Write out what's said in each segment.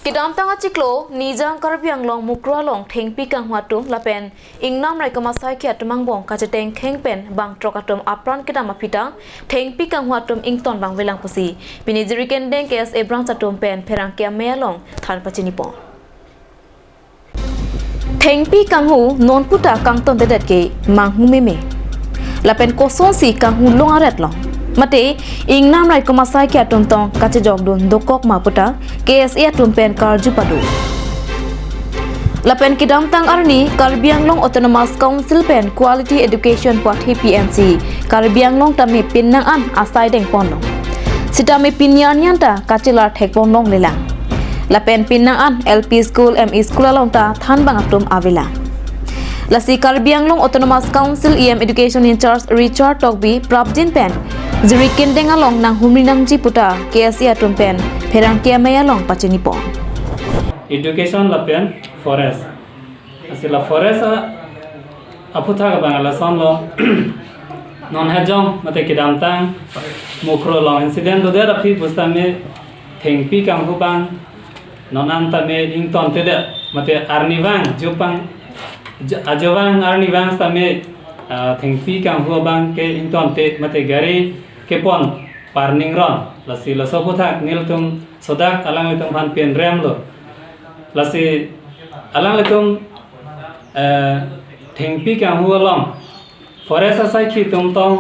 Kidam tanga ciklo nijang karbiang long mukra long thengpi kang huatum lapen ingnam rai kamasai ki atmang bong kaceteng khengpen bang trokatum apran kidam apita thengpi kang huatum ington bang velang pusi pinijiri kendeng kes ebrang chatum pen pherang kya melong than pachini pong thengpi kang hu non puta kang ton dedet ke manghu meme lapen koson si kang hu long aret long mate ingnam rai kamasai ki atum tong kache jogdon dokok maputa KSA tumpen karju padu lapen kidam tang arni Karbiang Long Autonomous Council pen Quality Education Pathi PNC Karbiang Long tami pinnang an asai deng pondong sitami pinyan nyanta kacilar thek pondong lelang lapen pinnang an LP School ME School along ta than bang atum avila lasi Karbiang Long Autonomous Council EM Education in Charge Richard Togbi Prabjin pen Zuri kendeng along nang humrinang jiputa KSA tumpen pherang kia maya long pachini pon education lapen forest asila forest aputha ka bangala somlo non hajong mate kidam tang mukro long incident do der api bustame thengpi kang hubang non anta me ington tede mate arniwang jupang ajawang arniwang tame thengpi kang hubang ke ington te mate gari kepon parning ron lasi laso puthak niltum sodak alang litum han pen rem lo lasi alang litum thengpi kang hu along forest asai khi tum tong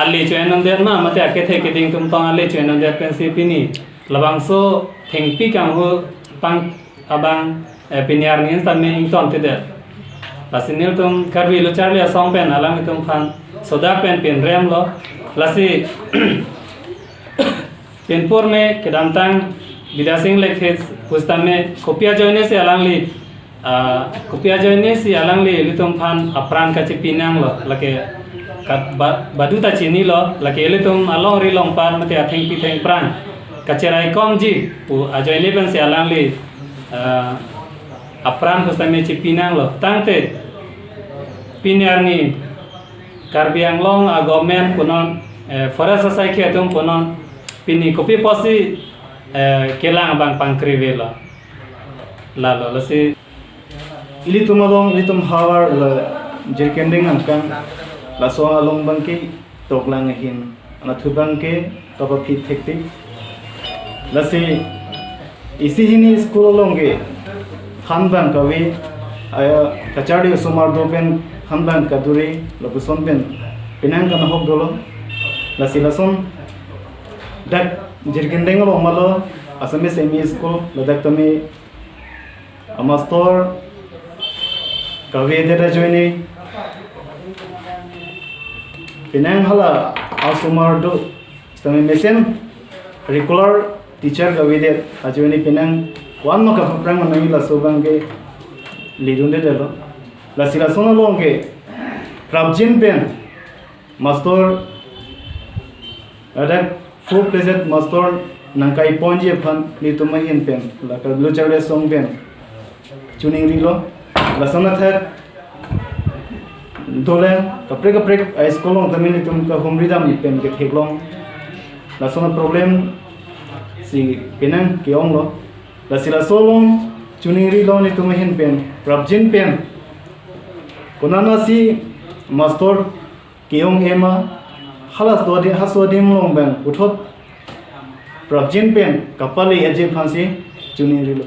ali chenon der ma mate ake the ke ding tum tong ali chenon der pen si pini labang so thengpi kang hu pang abang pinyar nin samme ington te der lasi niltum karbi lo charlia song pen alang litum han sodak pen rem lo lasi penpur में किदांतांग विदासिंग लेखे पुस्ता में कोपिया जोइने से अलंगली कोपिया जोइने से अलंगली लितुम फान अपरान का चिपिनांग लो लके बदुता चिनी लो लके लितुम अलोंग री लोंग पार मते अथेंग पिथेंग प्रान कचराई कॉम जी पु अजोइने बन से अलंगली अपरान पुस्ता में चिपिनांग लो तांगते पिन्यारनी Karbiang Long a government punon forest society atum punon pini kopi posi kelang bang pangkri vela lalo lasi ili tumalong ili tum hawar la jerkending angkang la so along bangki toklang hin ana thubangke topa fit thekti lasi isi hini school longe khanbang kawi aya kachadi sumar dopen Hambang kaduri labuson ben pinang kana hok dolo la silason dak jirgendeng lo malo asame semi school ladak tami amastor kawe deta joini pinang hala asumar do tami mesen regular teacher kawe de ajoini pinang wan no ka prang nami la sobange lidunde delo la silason longe Prabjin pen master ada full present master nangkai ponje phan ni tumahin pen la ka blue chawle song pen tuning rilo la sana thak dole kapre high school long tamin tum ka humridam pen ke theklong la sana problem si penang keong lo la sila solong tuning rilo ni tumahin pen Prabjin pen kunana si master keong ema halas dodi hasodim long bang uthot Prabjin pen kapali aje phansi chuni rilo